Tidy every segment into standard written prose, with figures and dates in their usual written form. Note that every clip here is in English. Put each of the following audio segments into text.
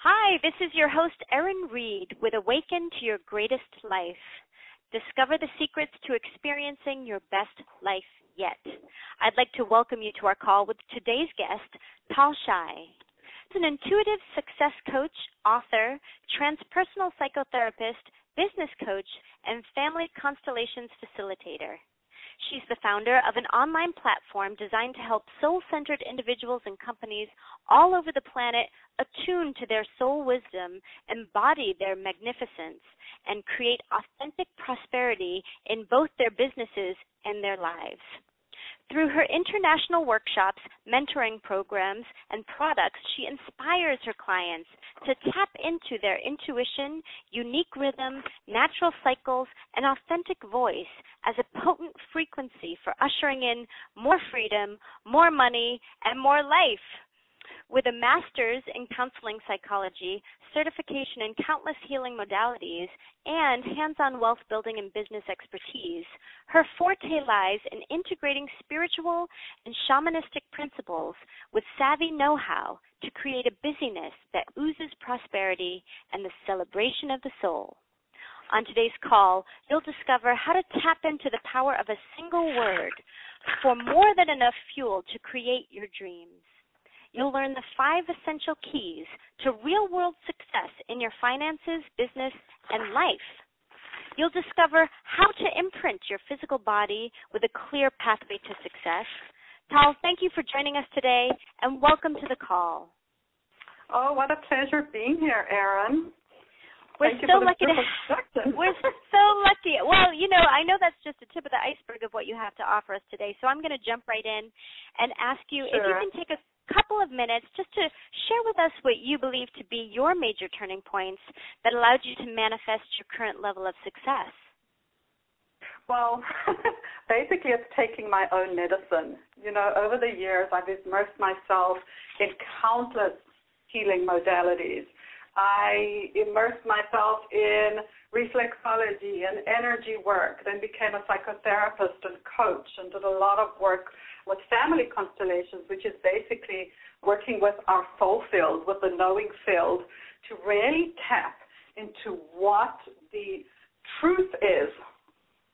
Hi, this is your host, Erin Reed, with Awaken to Your Greatest Life. Discover the secrets to experiencing your best life yet. I'd like to welcome you to our call with today's guest, Tal Shai. She's an intuitive success coach, author, transpersonal psychotherapist, business coach, and family constellations facilitator. She's the founder of an online platform designed to help soul-centered individuals and companies all over the planet attune to their soul wisdom, embody their magnificence, and create authentic prosperity in both their businesses and their lives. Through her international workshops, mentoring programs, and products, she inspires her clients to tap into their intuition, unique rhythm, natural cycles, and authentic voice as a potent frequency for ushering in more freedom, more money, and more life. With a master's in counseling psychology, certification in countless healing modalities, and hands-on wealth building and business expertise, her forte lies in integrating spiritual and shamanistic principles with savvy know-how to create a busyness that oozes prosperity and the celebration of the soul. On today's call, you'll discover how to tap into the power of a single word for more than enough fuel to create your dreams. You'll learn the 5 essential keys to real-world success in your finances, business, and life. You'll discover how to imprint your physical body with a clear pathway to success. Tal, thank you for joining us today, and welcome to the call. Oh, what a pleasure being here, Erin. We're so lucky. Well, I know that's just a tip of the iceberg of what you have to offer us today, so I'm going to jump right in and ask you if you can take a couple of minutes just to share with us what you believe to be your major turning points that allowed you to manifest your current level of success. Well, basically it's taking my own medicine. Over the years I've immersed myself in countless healing modalities. I immersed myself in reflexology and energy work, then became a psychotherapist and coach, and did a lot of work with family constellations, which is basically working with our soul field, with the knowing field, to really tap into what the truth is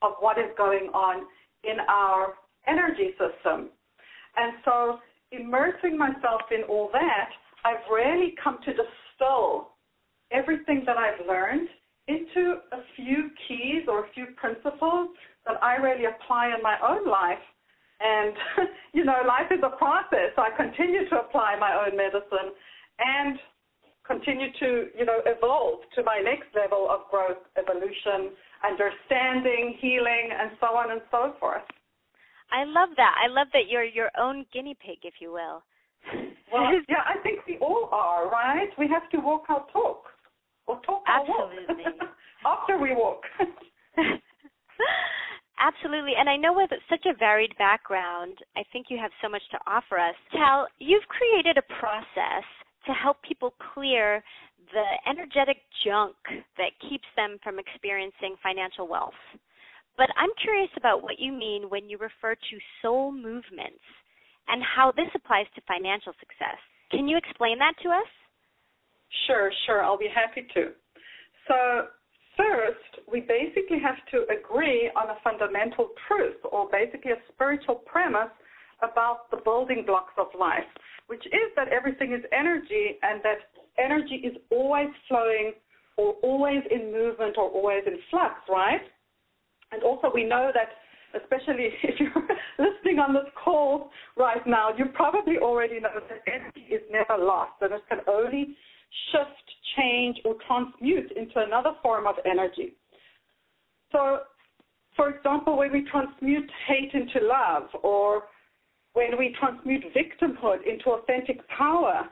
of what is going on in our energy system. And so immersing myself in all that, I've really come to distill everything that I've learned into a few keys or a few principles that I really apply in my own life. And, life is a process. I continue to apply my own medicine and continue to, evolve to my next level of growth, evolution, understanding, healing, and so on and so forth. I love that. I love that you're your own guinea pig, if you will. Well, yeah, I think we all are, right? We have to walk our talk. Or talk our walk. Absolutely. After we walk. Absolutely. And I know with such a varied background, I think you have so much to offer us. Tal, you've created a process to help people clear the energetic junk that keeps them from experiencing financial wealth. But I'm curious about what you mean when you refer to soul movements and how this applies to financial success. Can you explain that to us? Sure. I'll be happy to. So first, we basically have to agree on a fundamental truth, or basically a spiritual premise about the building blocks of life, which is that everything is energy, and that energy is always flowing or always in movement or always in flux, right? And also we know that, especially if you're listening on this call right now, you probably already know that energy is never lost, and it can only shift, change, or transmute into another form of energy. So, for example, when we transmute hate into love, or when we transmute victimhood into authentic power,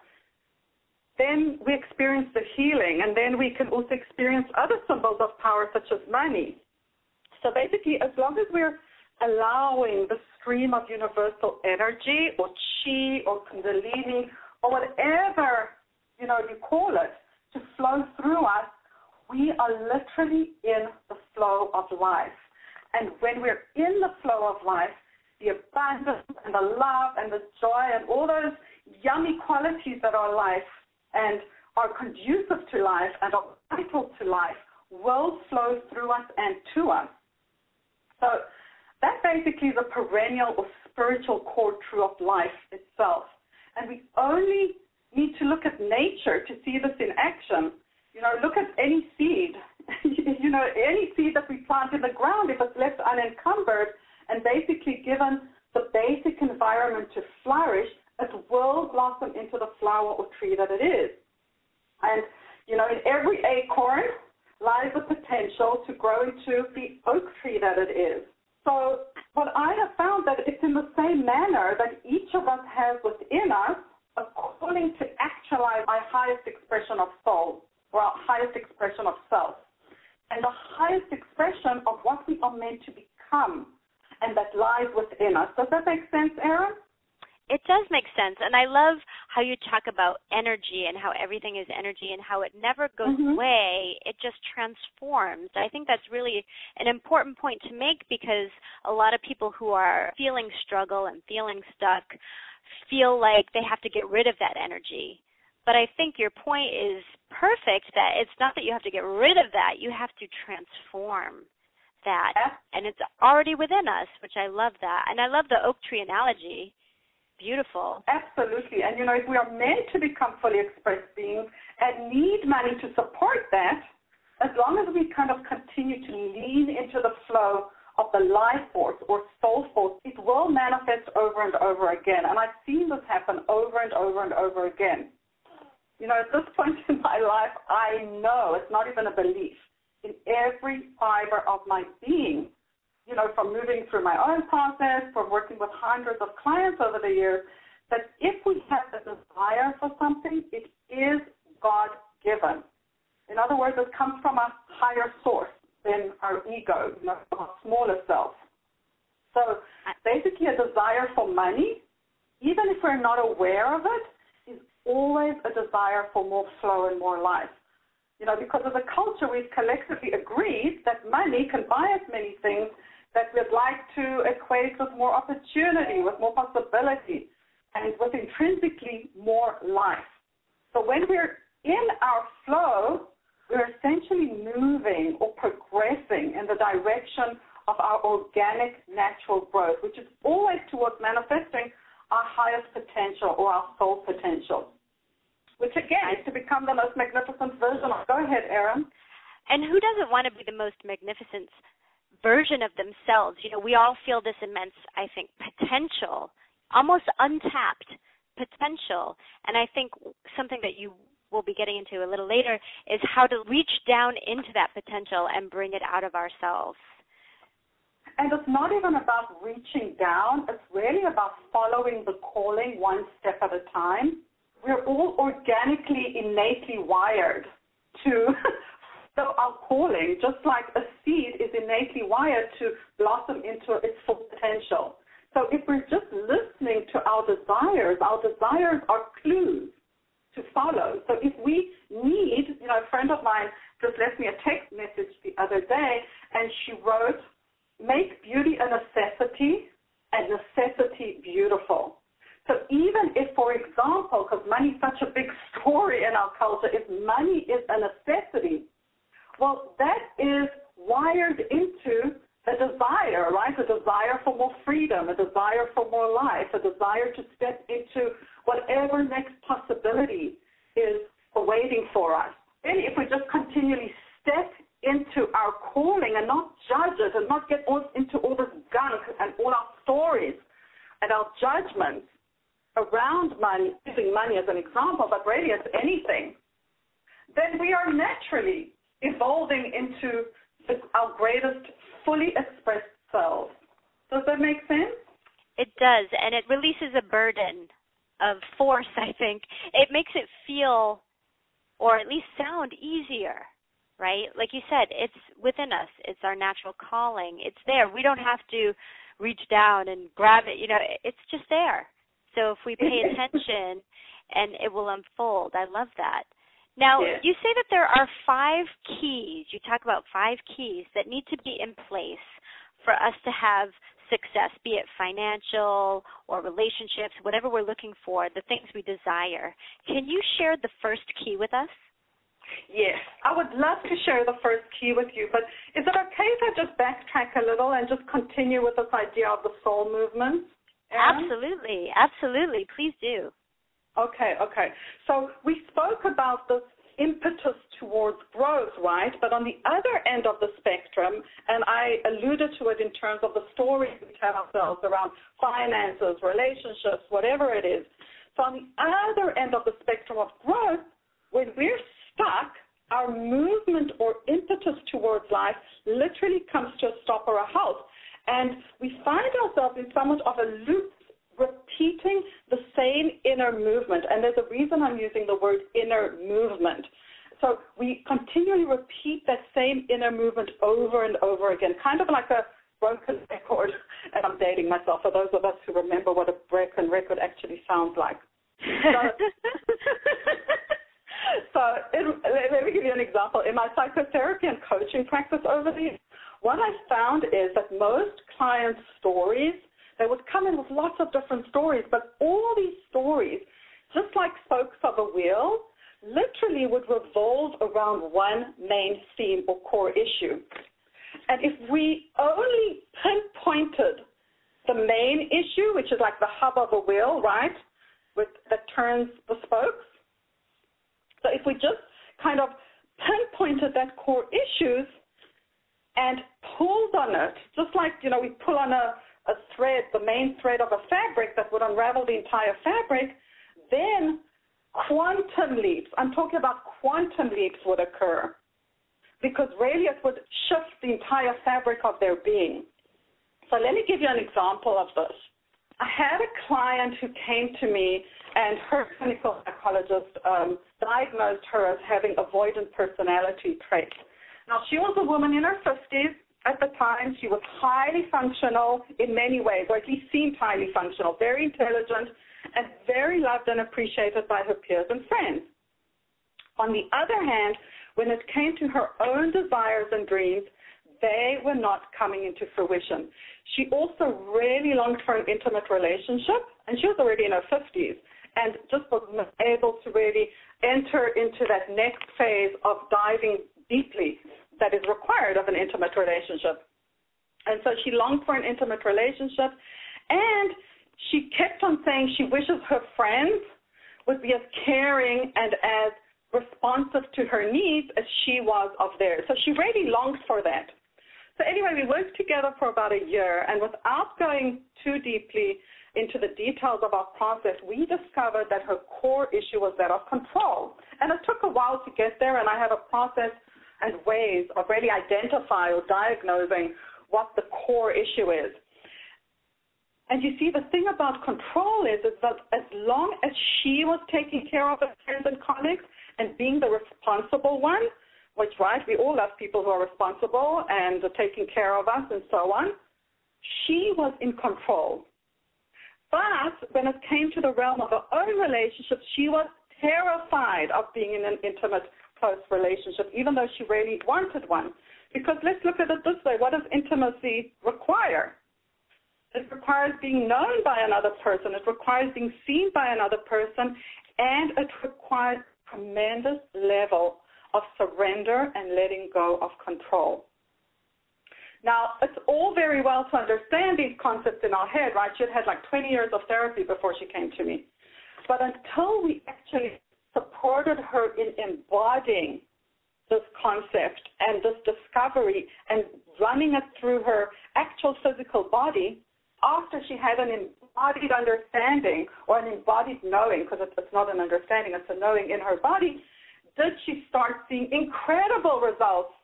then we experience the healing, and then we can also experience other symbols of power, such as money. So basically, as long as we're allowing the stream of universal energy, or chi, or kundalini, or whatever you call it, to flow through us, we are literally in the flow of life. And when we're in the flow of life, the abundance and the love and the joy and all those yummy qualities that are life and are conducive to life and are vital to life will flow through us and to us. So that basically is a perennial or spiritual core truth of life itself. And we only need to look at nature to see this in action. Look at any seed. Any seed that we plant in the ground, if it's left unencumbered and basically given the basic environment to flourish, it will blossom into the flower or tree that it is. And, in every acorn lies the potential to grow into the oak tree that it is. So what I have found that it's in the same manner that each of us has within us a calling to actualize our highest expression of soul or our highest expression of self and the highest expression of what we are meant to become and that lies within us. Does that make sense, Erin? It does make sense, and I love how you talk about energy and how everything is energy and how it never goes away, it just transforms. I think that's really an important point to make because a lot of people who are feeling struggle and feeling stuck feel like they have to get rid of that energy. But I think your point is perfect, that it's not that you have to get rid of that, you have to transform that, and it's already within us, which I love that. And I love the oak tree analogy. Beautiful. Absolutely. And, if we are meant to become fully expressed beings and need money to support that, as long as we kind of continue to lean into the flow of the life force or soul force, it will manifest over and over again. And I've seen this happen over and over and over again. At this point in my life, I know, it's not even a belief, in every fiber of my being, from moving through my own process, from working with hundreds of clients over the years, that if we have a desire for something, it is God-given. In other words, it comes from a higher source than our ego, our smaller self. So basically a desire for money, even if we're not aware of it, is always a desire for more flow and more life. Because as a culture, we've collectively agreed that money can buy us many things that we'd like to equate with more opportunity, with more possibility, and with intrinsically more life. So when we're in our flow, we're essentially moving or progressing in the direction of our organic natural growth, which is always towards manifesting our highest potential or our soul potential, which again is to become the most magnificent version of. Go ahead, Erin. And who doesn't want to be the most magnificent version of themselves? We all feel this immense, I think, potential, almost untapped potential. And I think something that you will be getting into a little later is how to reach down into that potential and bring it out of ourselves. And it's not even about reaching down. It's really about following the calling one step at a time. We're all organically, innately wired to so our calling, just like a seed is innately wired to blossom into its full potential. So if we're just listening to our desires are clues to follow. So if we need, a friend of mine just left me a text message the other day, and she wrote, make beauty a necessity and necessity beautiful. So even if, for example, because money is such a big story in our culture, if money is a necessity, well, that is wired into a desire, right? A desire for more freedom, a desire for more life, a desire to step into whatever next possibility is awaiting for us. And if we just continually step into our calling and not judge it and not get into all this gunk and all our stories and our judgments around money, using money as an example, but really as anything, then we are naturally evolving into our greatest fully expressed selves. Does that make sense? It does, and it releases a burden of force, I think. It makes it feel, or at least sound, easier, right? Like you said, it's within us. It's our natural calling. It's there. We don't have to reach down and grab it. It's just there. So if we pay attention, and it will unfold. I love that. Now, you say that there are 5 keys. You talk about 5 keys that need to be in place for us to have success, be it financial or relationships, whatever we're looking for, the things we desire. Can you share the first key with us? Yes, I would love to share the first key with you, but is it okay if I just backtrack a little and just continue with this idea of the soul movement? Absolutely, absolutely. Please do. Okay. So we spoke about this impetus towards growth, right? But on the other end of the spectrum, and I alluded to it in terms of the stories we tell ourselves around finances, relationships, whatever it is. So on the other end of the spectrum of growth, when we're stuck, our movement or impetus towards life literally comes to a stop or a halt. And we find ourselves in somewhat of a loop, repeating the same inner movement. And there's a reason I'm using the word inner movement. So we continually repeat that same inner movement over and over again, kind of like a broken record. And I'm dating myself for those of us who remember what a broken record actually sounds like. Let me give you an example. In my psychotherapy and coaching practice over the years, what I found is that most clients' stories, they would come in with lots of different stories, but all these stories, just like spokes of a wheel, literally would revolve around one main theme or core issue. And if we only pinpointed the main issue, which is like the hub of a wheel, right, that turns the spokes, so if we just kind of pinpointed that core issues and pulled on it, just like, we pull on a thread, the main thread of a fabric that would unravel the entire fabric, then quantum leaps, I'm talking about quantum leaps, would occur, because really it would shift the entire fabric of their being. So let me give you an example of this. I had a client who came to me, and her clinical psychologist diagnosed her as having avoidant personality traits. Now, she was a woman in her 50s. At the time, she was highly functional in many ways, or at least seemed highly functional, very intelligent, and very loved and appreciated by her peers and friends. On the other hand, when it came to her own desires and dreams, they were not coming into fruition. She also really longed for an intimate relationship, and she was already in her 50s, and just was able to really enter into that next phase of diving deeply that is required of an intimate relationship. And so she longed for an intimate relationship, and she kept on saying she wishes her friends would be as caring and as responsive to her needs as she was of theirs. So she really longed for that. So anyway, we worked together for about a year, and without going too deeply into the details of our process, we discovered that her core issue was that of control. And it took a while to get there, and I have a process and ways of really identifying or diagnosing what the core issue is. And you see, the thing about control is that as long as she was taking care of her friends and colleagues and being the responsible one, which, right, we all love people who are responsible and are taking care of us and so on, she was in control. But when it came to the realm of her own relationships, she was terrified of being in an intimate, close relationship, even though she really wanted one. Because let's look at it this way. What does intimacy require? It requires being known by another person. It requires being seen by another person. And it requires a tremendous level of surrender and letting go of control. Now, it's all very well to understand these concepts in our head, right? She had like 20 years of therapy before she came to me. But until we actually supported her in embodying this concept and this discovery and running it through her actual physical body, after she had an embodied understanding or an embodied knowing, because it's not an understanding, it's a knowing in her body, did she start seeing incredible results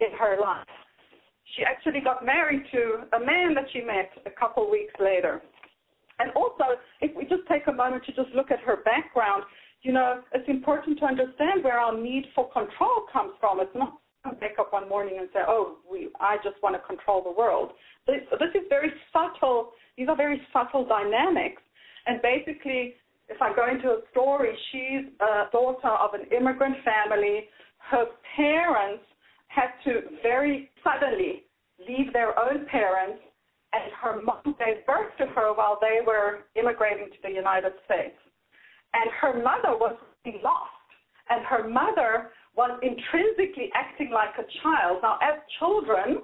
in her life. She actually got married to a man that she met a couple weeks later. And also, if we just take a moment to just look at her background, it's important to understand where our need for control comes from. It's not to wake up one morning and say, I just want to control the world. This is very subtle. These are very subtle dynamics. And basically, if I go into a story, she's a daughter of an immigrant family. Her parents had to very suddenly leave their own parents, and her mom gave birth to her while they were immigrating to the United States. And her mother was really lost, and her mother was intrinsically acting like a child. Now, as children,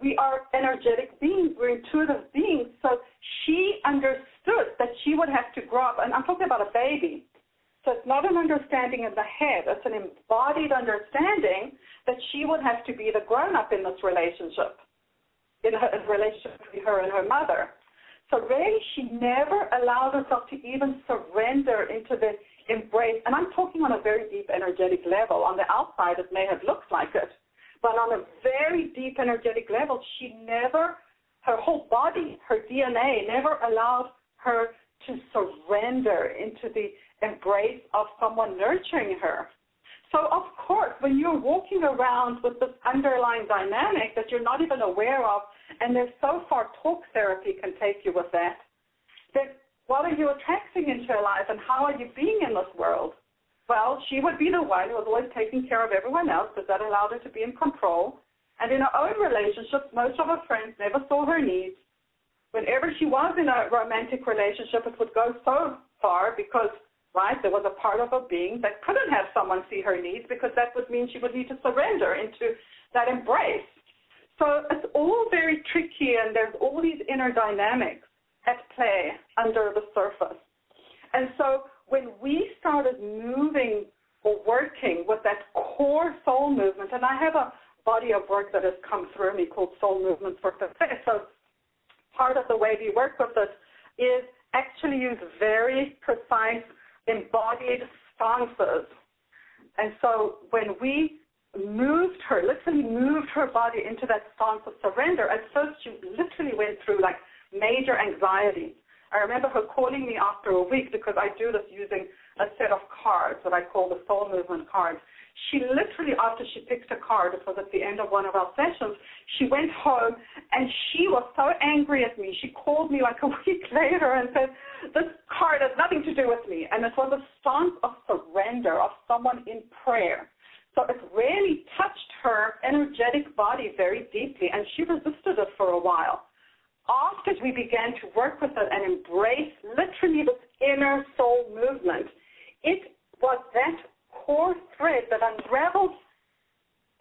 we are energetic beings, we're intuitive beings, so she understood that she would have to grow up, and I'm talking about a baby. So it's not an understanding in the head, it's an embodied understanding that she would have to be the grown-up in this relationship, in relationship between her and her mother. So really, she never allowed herself to even surrender into the embrace. And I'm talking on a very deep energetic level. On the outside, it may have looked like it. But on a very deep energetic level, she never, her whole body, her DNA, never allowed her to surrender into the embrace of someone nurturing her. So, of course, when you're walking around with this underlying dynamic that you're not even aware of, and there's so far talk therapy can take you with that, then what are you attracting into your life and how are you being in this world? Well, she would be the one who was always taking care of everyone else because that allowed her to be in control. And in her own relationships, most of her friends never saw her needs. Whenever she was in a romantic relationship, it would go so far because, right, there was a part of her being that couldn't have someone see her needs because that would mean she would need to surrender into that embrace. So it's all very tricky, and there's all these inner dynamics at play under the surface. And so when we started moving or working with that core soul movement, and I have a body of work that has come through me called Soul Movements for Success. So part of the way we work with it is actually use very precise embodied stances. And so when we moved her, literally moved her body into that stance of surrender, at first she literally went through like major anxiety. I remember her calling me after a week because I do this using a set of cards that I call the Soul Movement cards. She literally, after she picked a card, it was at the end of one of our sessions, she went home and she was so angry at me. She called me like a week later and said, this card has nothing to do with me. And it was a stance of surrender, of someone in prayer. So it really touched her energetic body very deeply, and she resisted it for a while. After we began to work with it and embrace literally this inner soul movement, it was that core thread that unraveled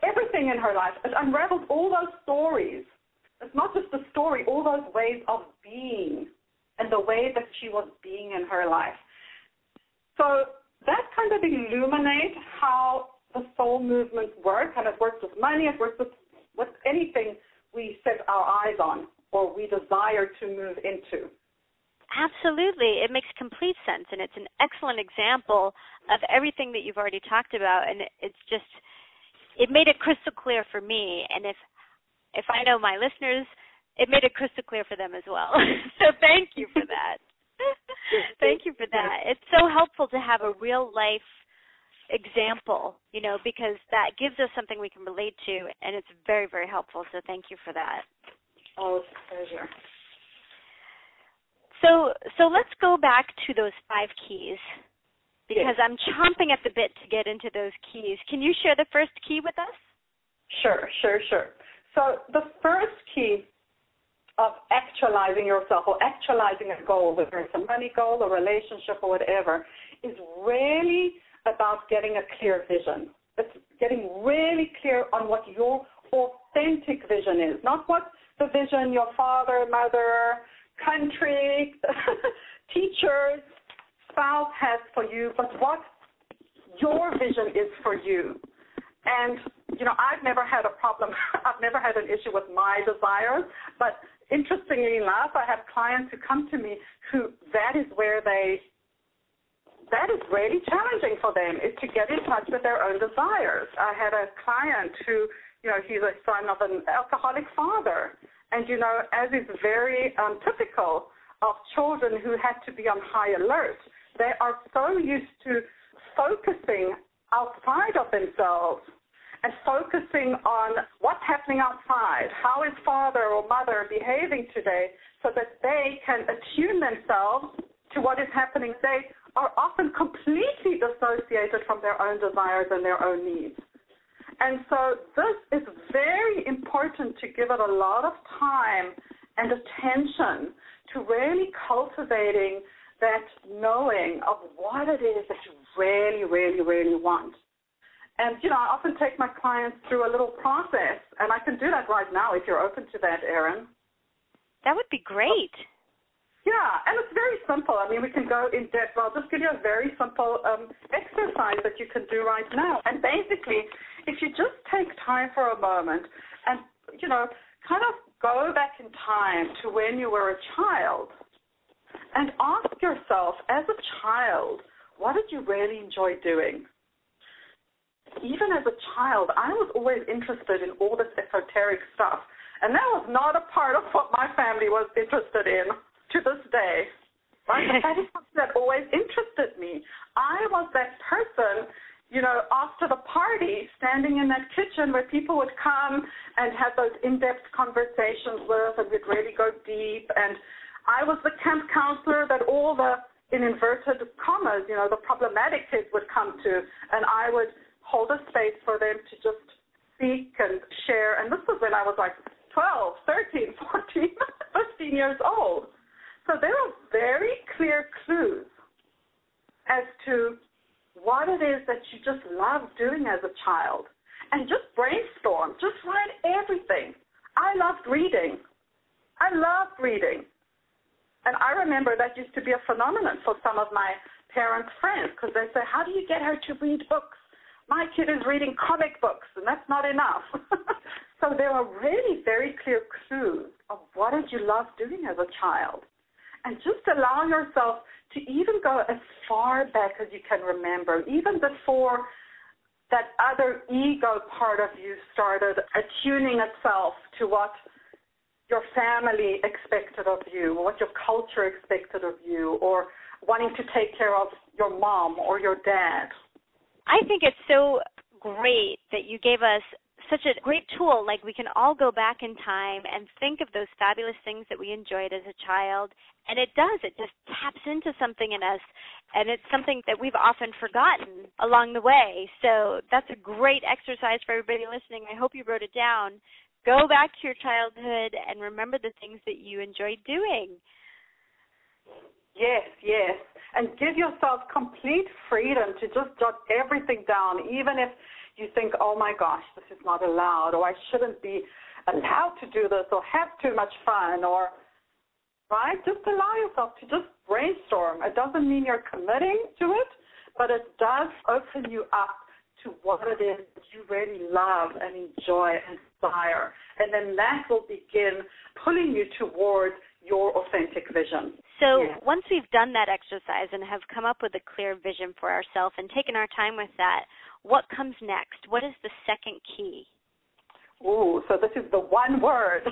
everything in her life. It unraveled all those stories. It's not just the story, all those ways of being and the way that she was being in her life. So that kind of illuminates how the soul movements work, and it works with money, it works with anything we set our eyes on or we desire to move into. Absolutely. It makes complete sense, and it's an excellent example of everything that you've already talked about, and it's just, it made it crystal clear for me, and if I know my listeners, it made it crystal clear for them as well. So thank you for that. Thank you for that. It's so helpful to have a real-life example, you know, because that gives us something we can relate to, and it's very, very helpful, so thank you for that. Oh, it's a pleasure. So let's go back to those 5 keys, because I'm chomping at the bit to get into those keys. Can you share the first key with us? Sure. So the first key of actualizing yourself or actualizing a goal, whether it's a money goal, a relationship, or whatever, is really about getting a clear vision. It's getting really clear on what your authentic vision is, not what the vision your father, mother, country, teachers, spouse has for you, but what your vision is for you. And, you know, I've never had a problem. I've never had an issue with my desires, but interestingly enough, I have clients who come to me who that is really challenging for them, is to get in touch with their own desires. I had a client who, you know, he's a son of an alcoholic father. And, you know, as is very typical of children who had to be on high alert, they are so used to focusing outside of themselves and focusing on what's happening outside, how is father or mother behaving today, so that they can attune themselves to what is happening. They are often completely dissociated from their own desires and their own needs. And so this is very important to give it a lot of time and attention to really cultivating that knowing of what it is that you really, really, really want. And, I often take my clients through a little process, and I can do that right now if you're open to that, Erin. That would be great. Yeah, and it's very simple. I mean, we can go in depth. I'll just give you a very simple exercise that you can do right now. And basically, if you just take time for a moment and, kind of go back in time to when you were a child and ask yourself, as a child, what did you really enjoy doing? Even as a child, I was always interested in all this esoteric stuff. And that was not a part of what my family was interested in to this day. Right? But that is something that always interested me. I was that person, after the party, standing in that kitchen where people would come and have those in-depth conversations with, and we'd really go deep. And I was the camp counselor that all the, in inverted commas, the problematic kids would come to, and I would hold a space for them to just speak and share. And this was when I was like 12, 13, 14, 15 years old. So there are very clear clues as to what it is that you just love doing as a child. And just brainstorm. Just write everything. I loved reading. And I remember that used to be a phenomenon for some of my parents' friends, because they say, how do you get her to read books? My kid is reading comic books, and that's not enough. So there are really very clear clues of what did you love doing as a child. And just allow yourself to even go as far back as you can remember, even before that other ego part of you started attuning itself to what your family expected of you, or what your culture expected of you, or wanting to take care of your mom or your dad. I think it's so great that you gave us such a great tool. Like, we can all go back in time and think of those fabulous things that we enjoyed as a child. And it just taps into something in us. And it's something that we've often forgotten along the way. So that's a great exercise for everybody listening. I hope you wrote it down. Go back to your childhood and remember the things that you enjoyed doing. Yes. And give yourself complete freedom to just jot everything down, even if you think, oh my gosh, this is not allowed, or I shouldn't be allowed to do this, or have too much fun, or, right? Just allow yourself to just brainstorm. It doesn't mean you're committing to it, but it does open you up to what it is that you really love and enjoy and desire. And then that will begin pulling you towards your authentic vision. So once we've done that exercise and have come up with a clear vision for ourselves and taken our time with that, what comes next? What is the second key? Ooh, so this is the one word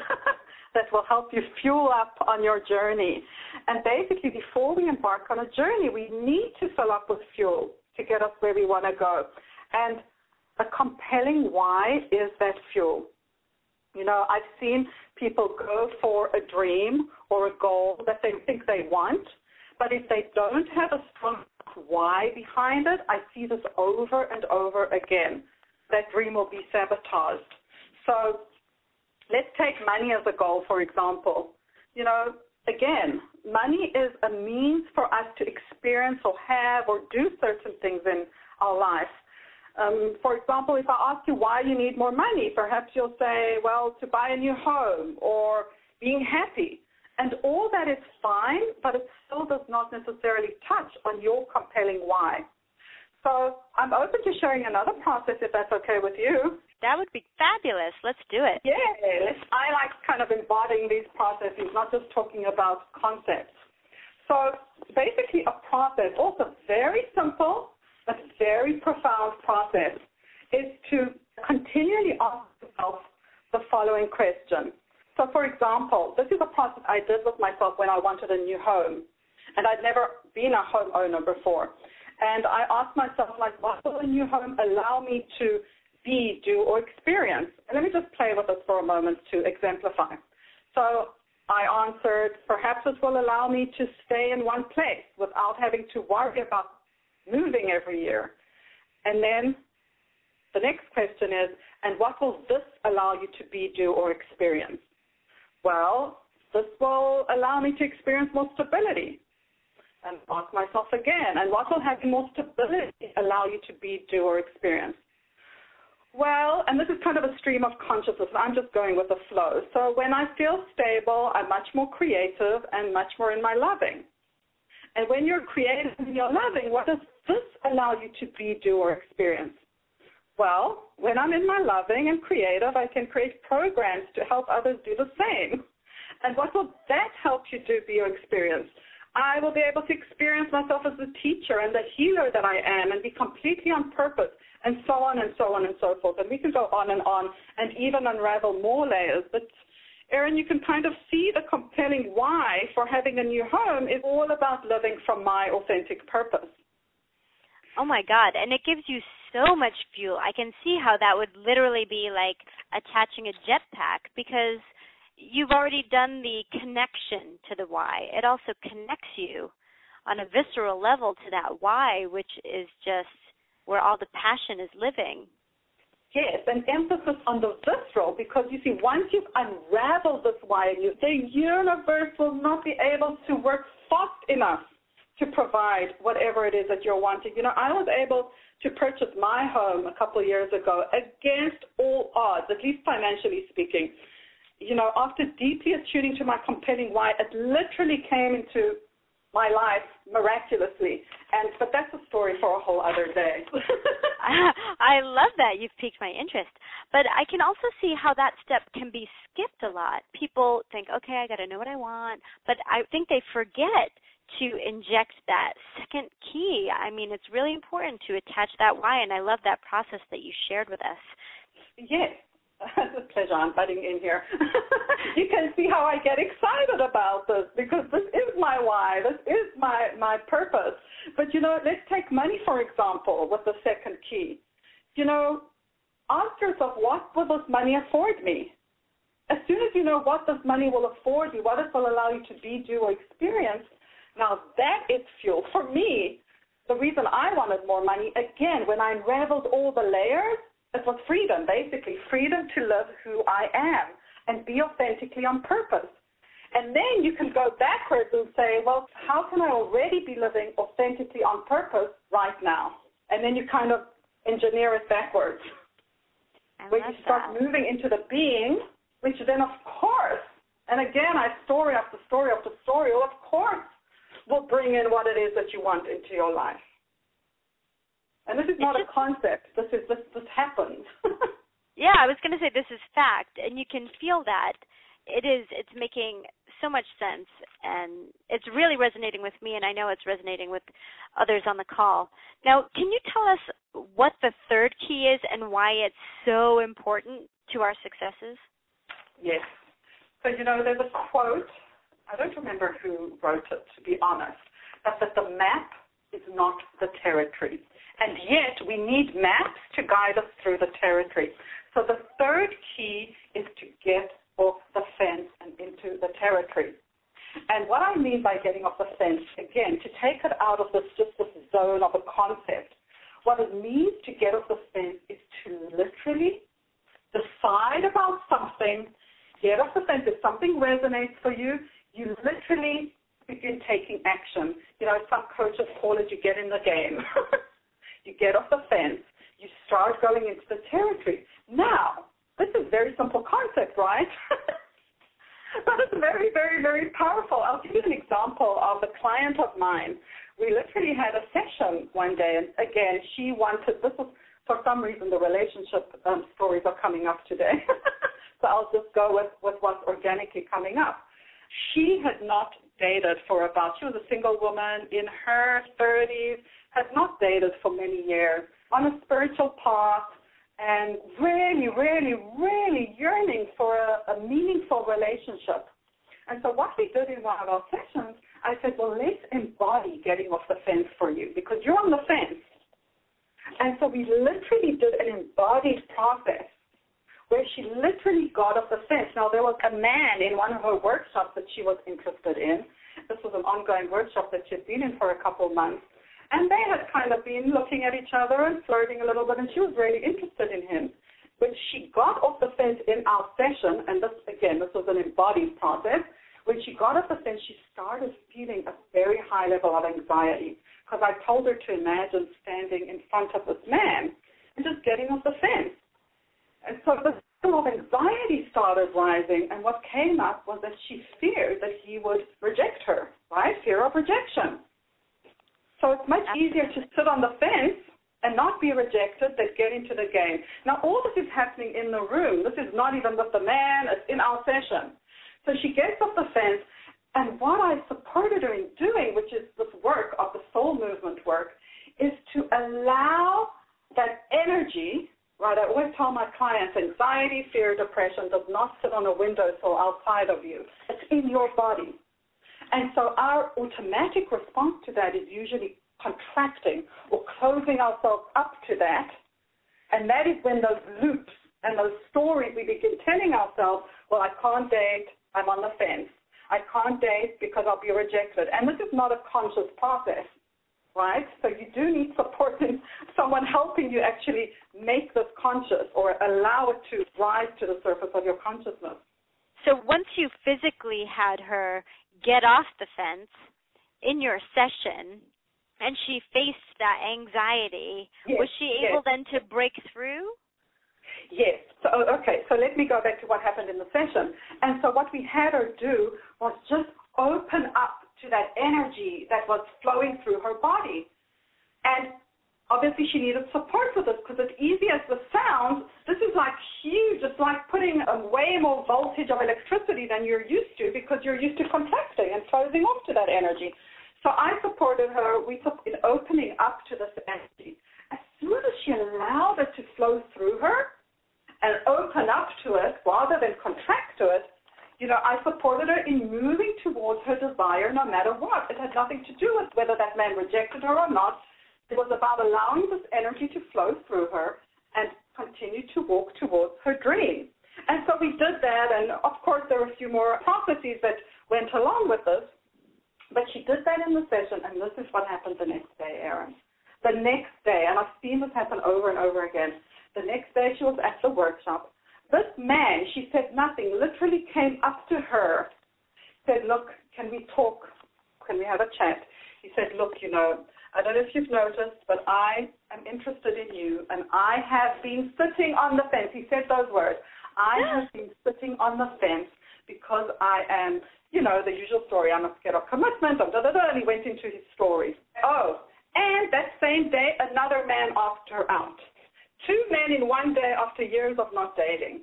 that will help you fuel up on your journey. And basically, before we embark on a journey, we need to fill up with fuel to get us where we want to go. And a compelling why is that fuel. I've seen people go for a dream or a goal that they think they want, but if they don't have a strong why behind it, I see this over and over again. That dream will be sabotaged. So let's take money as a goal, for example. Again, money is a means for us to experience or have or do certain things in our life. For example, if I ask you why you need more money, perhaps you'll say, well, to buy a new home or being happy. And all that is fine, but it still does not necessarily touch on your compelling why. So I'm open to sharing another process if that's okay with you. That would be fabulous. Let's do it. Yeah, I like kind of embodying these processes, not just talking about concepts. So basically a process, also very simple, a very profound process, is to continually ask yourself the following question. So, for example, this is a process I did with myself when I wanted a new home, and I'd never been a homeowner before. And I asked myself, what will a new home allow me to be, do, or experience? And let me just play with this for a moment to exemplify. So I answered, perhaps it will allow me to stay in one place without having to worry about moving every year. And then The next question is, and what will this allow you to be, do, or experience? Well, this will allow me to experience more stability. And ask myself again, and what will having more stability allow you to be, do, or experience? Well, and this is kind of a stream of consciousness. I'm just going with the flow. So when I feel stable, I'm much more creative and much more in my loving. And when you're creative and you're loving, what does this allow you to be, do, or experience? Well, when I'm in my loving and creative, I can create programs to help others do the same. And what will that help you do, be, or experience? I will be able to experience myself as the teacher and the healer that I am and be completely on purpose, and so on and so on and so forth. And we can go on and even unravel more layers. But, Erin, you can kind of see the compelling why for having a new home is all about living from my authentic purpose. Oh, my God. And it gives you so much fuel. I can see how that would literally be like attaching a jetpack, because you've already done the connection to the why. It also connects you on a visceral level to that why, which is just where all the passion is living. Yes, an emphasis on the visceral, because you see, once you've unraveled this why in you, the universe will not be able to work fast enough to provide whatever it is that you're wanting. You know, I was able to purchase my home a couple of years ago against all odds, at least financially speaking. You know, after deeply attuning to my compelling why, it literally came into my life miraculously. But that's a story for a whole other day. I love that. You've piqued my interest. But I can also see how that step can be skipped a lot. People think, okay, I got to know what I want. But I think they forget to inject that second key. I mean, it's really important to attach that why, and I love that process that you shared with us. Yes. It's a pleasure. I'm butting in here. You can see how I get excited about this, because this is my why. This is my purpose. But, you know, let's take money, for example, with the second key. You know, ask yourself, what will this money afford me? As soon as you know what this money will afford you, what it will allow you to be, do, or experience, now that is fuel. For me, the reason I wanted more money, again, when I unraveled all the layers, it was freedom, basically, freedom to live who I am and be authentically on purpose. And then you can go backwards and say, well, how can I already be living authentically on purpose right now? And then you kind of engineer it backwards, where you start moving into the being, which then, of course, and again, story after story after story, of course, will bring in what it is that you want into your life. And this is not a concept. This happens. Yeah, I was going to say this is fact, and you can feel that. It's making so much sense, and it's really resonating with me, and I know it's resonating with others on the call. Now, can you tell us what the third key is and why it's so important to our successes? Yes. So, you know, there's a quote. I don't remember who wrote it, to be honest, but that the map is not the territory. And yet we need maps to guide us through the territory. So the third key is to get off the fence and into the territory. And what I mean by getting off the fence, again, to take it out of this zone of a concept, what it means to get off the fence is to literally decide about something, get off the fence. If something resonates for you, you literally begin taking action. You know, some coaches call it you get in the game. You get off the fence, you start going into the territory. Now, this is a very simple concept, right? But it's very, very, very powerful. I'll give you an example of a client of mine. We literally had a session one day, and again, she wanted, this was, for some reason, the relationship stories are coming up today. So I'll just go with what's organically coming up. She had not dated she was a single woman in her 30s, had not dated for many years, on a spiritual path, and really, really, really yearning for a meaningful relationship. And so what we did in one of our sessions, I said, well, let's embody getting off the fence for you, because you're on the fence. And so we literally did an embodied process where she literally got off the fence. Now, there was a man in one of her workshops that she was interested in. This was an ongoing workshop that she had been in for a couple of months. And they had kind of been looking at each other and flirting a little bit, and she was really interested in him. When she got off the fence in our session, and this was an embodied process, when she got off the fence, she started feeling a very high level of anxiety, because I told her to imagine standing in front of this man and just getting off the fence. And so the level of anxiety started rising, and what came up was that she feared that he would reject her, right? Fear of rejection. So it's much easier to sit on the fence and not be rejected than get into the game. Now, all this is happening in the room. This is not even with the man. It's in our session. So she gets off the fence, and what I supported her in doing, which is this work of the soul movement work, is to allow that energy, right? I always tell my clients, anxiety, fear, depression does not sit on a windowsill outside of you. It's in your body. And so our automatic response to that is usually contracting or closing ourselves up to that. And that is when those loops and those stories we begin telling ourselves, well, I can't date, I'm on the fence. I can't date because I'll be rejected. And this is not a conscious process, right? So you do need support in someone helping you actually make this conscious or allow it to rise to the surface of your consciousness. So once you physically had her get off the fence in your session and she faced that anxiety, yes, was she able then to break through? Yes. So let me go back to what happened in the session. And so what we had her do was just open up to that energy that was flowing through her body. And obviously she needed support for this, because as easy as this sounds, this is like huge. It's like putting way more voltage of electricity than you're used to, because you're used to contracting and closing off to that energy. So I supported her in opening up to this energy. As soon as she allowed it to flow through her and open up to it rather than contract to it, I supported her in moving towards her desire no matter what. It had nothing to do with whether that man rejected her or not. It was about allowing this energy to flow through her and continue to walk towards her dream. And so we did that, and of course there were a few more processes that went along with this, but she did that in the session, and this is what happened the next day, Erin. The next day, and I've seen this happen over and over again, the next day she was at the workshop. This man, she said nothing, literally came up to her, said, look, can we talk? Can we have a chat? He said, look, I don't know if you've noticed, but I am interested in you, and I have been sitting on the fence. He said those words. I have been sitting on the fence because I am, the usual story. I'm scared of commitment, and he went into his story. Oh, and that same day, another man asked her out. 2 men in one day after years of not dating.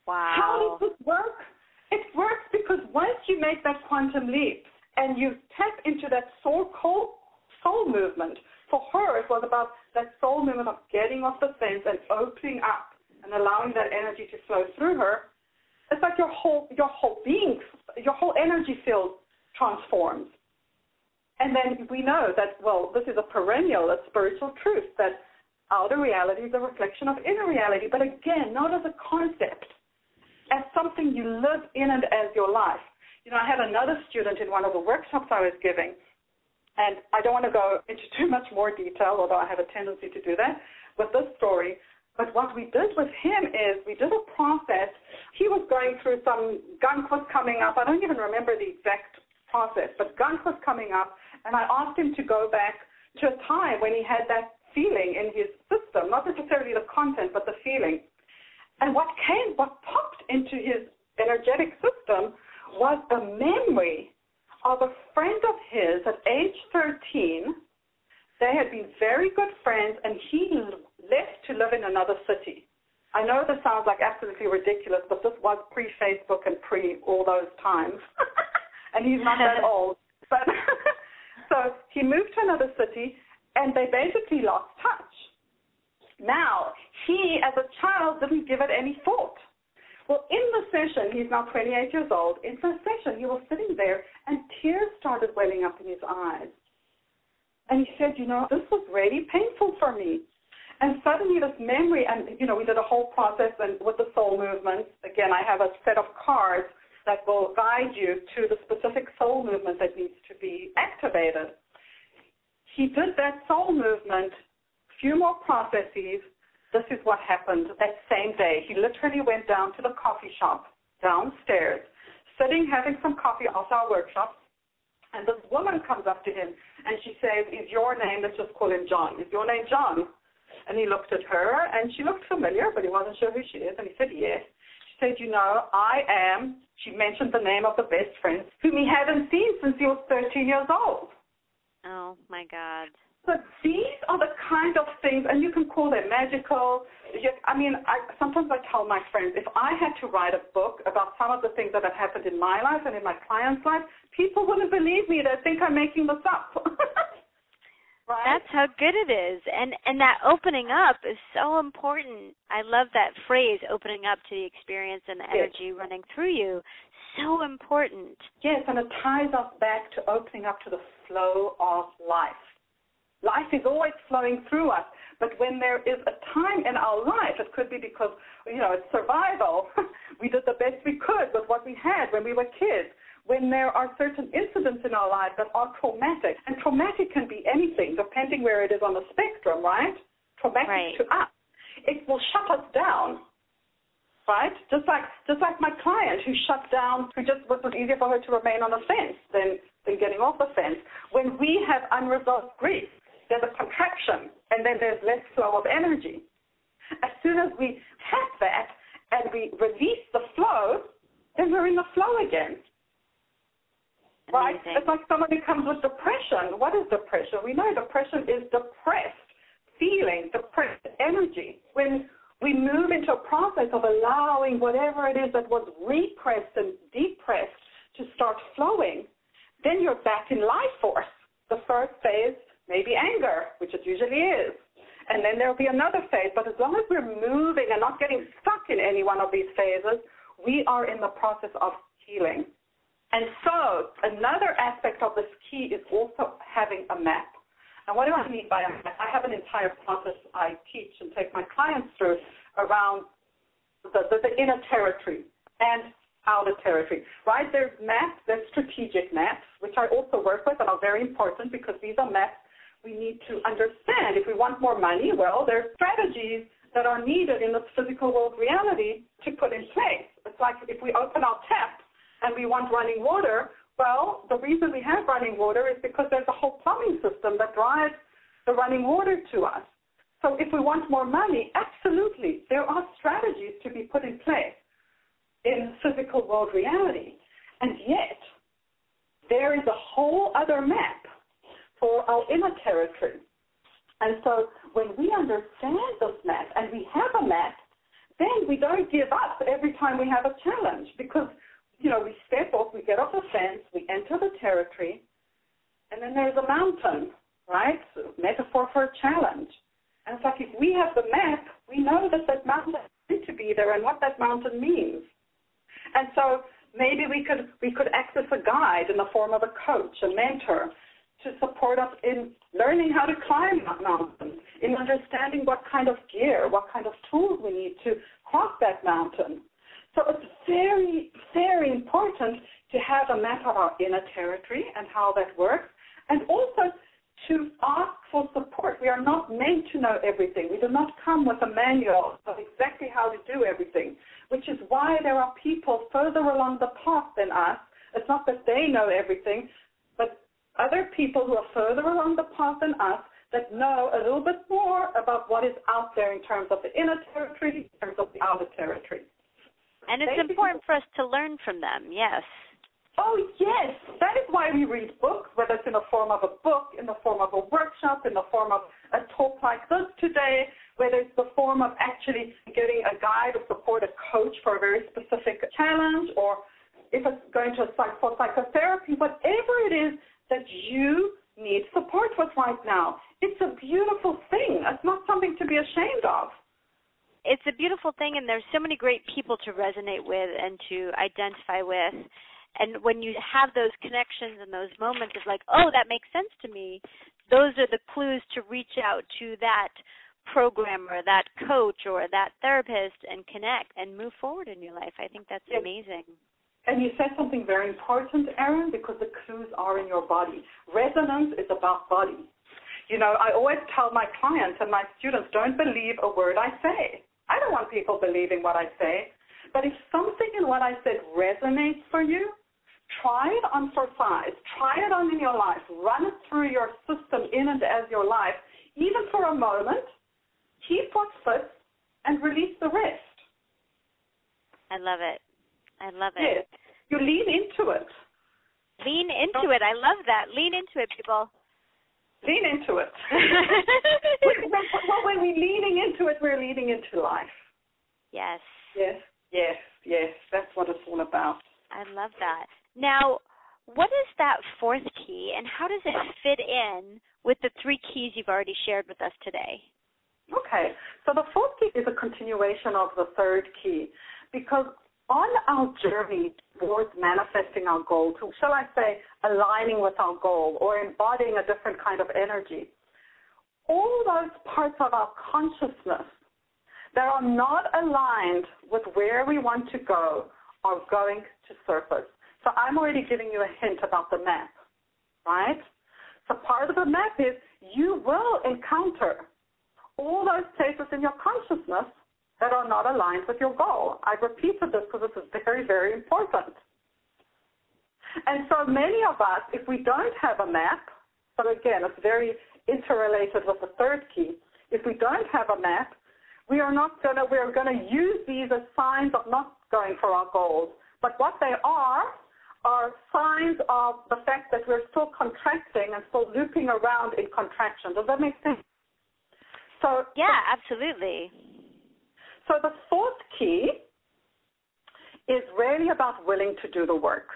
Wow. How does this work? It works because once you make that quantum leap and you tap into that soul movement, for her it was about that soul movement of getting off the fence and opening up and allowing that energy to flow through her. It's like your whole being, your whole energy field transforms. And then we know that, well, this is a perennial, a spiritual truth, that outer reality is a reflection of inner reality, but again, not as a concept, as something you live in and as your life. I had another student in one of the workshops I was giving, and I don't want to go into too much more detail, although I have a tendency to do that with this story. But what we did with him is we did a process. He was going through some gunk was coming up. I don't even remember the exact process, but gunk was coming up, and I asked him to go back to a time when he had that feeling in his system, not necessarily the content, but the feeling. And what popped into his energetic system was a memory of a friend of his at age 13. They had been very good friends, and he left to live in another city. I know this sounds like absolutely ridiculous, but this was pre-Facebook and pre-all those times. And he's not that old. But so he moved to another city, and they basically lost touch. Now, he, as a child, didn't give it any thought. Well, in the session, he's now 28 years old. In the session, he was sitting there, and tears started welling up in his eyes. And he said, this was really painful for me. And suddenly this memory, and, we did a whole process and with the soul movement. Again, I have a set of cards that will guide you to the specific soul movement that needs to be activated. he did that soul movement, few more processes. This is what happened that same day. He literally went down to the coffee shop downstairs, sitting having some coffee after our workshop, and this woman comes up to him and she says, is your name, let's just call him John, is your name John? And he looked at her and she looked familiar, but he wasn't sure who she is, and he said yes. She said, you know, I am, she mentioned the name of the best friend whom he hadn't seen since he was 13 years old. Oh, my God. So these are the kind of things, and you can call them magical. Sometimes I tell my friends, if I had to write a book about some of the things that have happened in my life and in my clients' life, people wouldn't believe me. They'd think I'm making this up. Right? That's how good it is. And that opening up is so important. I love that phrase, opening up to the experience and the energy running through you. So important. Yes, and it ties us back to opening up to the flow of life. Life is always flowing through us, but when there is a time in our life, it could be because, it's survival. We did the best we could with what we had when we were kids. When there are certain incidents in our life that are traumatic, and traumatic can be anything, depending where it is on the spectrum, right? Traumatic to us. It will shut us down, right? Just like my client who shut down, who just was easier for her to remain on the fence than getting off the fence. When we have unresolved grief, there's a contraction, and then there's less flow of energy. As soon as we tap that and we release the flow, then we're in the flow again. Right? Amazing. It's like someone who comes with depression. What is depression? We know depression is depressed feeling, depressed energy. When we move into a process of allowing whatever it is that was repressed and depressed to start flowing, then you're back in life force. The first phase may be anger, which it usually is. And then there'll be another phase. But as long as we're moving and not getting stuck in any one of these phases, we are in the process of healing. And so another aspect of this key is also having a map. And what do I mean by a map? I have an entire process I teach and take my clients through around the inner territory and outer territory, right? There's maps, there's strategic maps, which I also work with and are very important because these are maps we need to understand. If we want more money, well, there's strategies that are needed in this physical world reality to put in place. It's like if we open our tap and we want running water, well, the reason we have running water is because there's a whole plumbing system that drives the running water to us. So if we want more money, absolutely, there are strategies to be put in place in physical world reality. And yet, there is a whole other map for our inner territory. And so when we understand this map and we have a map, then we don't give up every time we have a challenge because, we step off, we get off the fence, we enter the territory, and then there's a mountain, right? So metaphor for a challenge. And it's like if we have the map, we know that mountain is meant to be there and what that mountain means. And so maybe we could access a guide in the form of a coach, a mentor, to support us in learning how to climb that mountain, in understanding what kind of gear, what kind of tools we need to cross that mountain. So it's very, very important to have a map of our inner territory and how that works, and also to ask for support. We are not meant to know everything. We do not come with a manual of exactly how to do everything, which is why there are people further along the path than us. It's not that they know everything, but other people who are further along the path than us that know a little bit more about what is out there in terms of the inner territory, in terms of the outer territory. And it's important for us to learn from them, yes. Oh, yes. That is why we read books, whether it's in the form of a book, in the form of a workshop, in the form of a talk like this today, whether it's the form of actually getting a guide or support, a coach for a very specific challenge, or if it's going to for psychotherapy, whatever it is that you need support with right now. It's a beautiful thing. It's not something to be ashamed of. It's a beautiful thing, and there's so many great people to resonate with and to identify with. And when you have those connections and those moments of like, oh, that makes sense to me, those are the clues to reach out to that programmer, that coach, or that therapist and connect and move forward in your life. I think that's amazing. And you said something very important, Erin, because the clues are in your body. Resonance is about body. I always tell my clients and my students, don't believe a word I say. I don't want people believing what I say. But if something in what I said resonates for you, try it on for size. Try it on in your life. Run it through your system in and as your life, even for a moment. Keep what fits and release the rest. I love it. I love it. Yes. You lean into it. Lean into it. I love that. Lean into it, people. Lean into it. Well, when we're leaning into it, we're leaning into life. Yes. Yes, yes, yes. That's what it's all about. I love that. Now, what is that fourth key, and how does it fit in with the three keys you've already shared with us today? Okay. So the fourth key is a continuation of the third key, because on our journey towards manifesting our goal, to, shall I say, aligning with our goal or embodying a different kind of energy, all those parts of our consciousness that are not aligned with where we want to go are going to surface. So I'm already giving you a hint about the map, right? So part of the map is you will encounter all those places in your consciousness that are not aligned with your goal. I've repeated this because this is very, very important. And so many of us, if we don't have a map, so again, it's very interrelated with the third key. If we don't have a map, we're going to use these as signs of not going for our goals. But what they are signs of the fact that we're still contracting and still looping around in contraction. Does that make sense? So yeah, absolutely. So the fourth key is really about willing to do the work,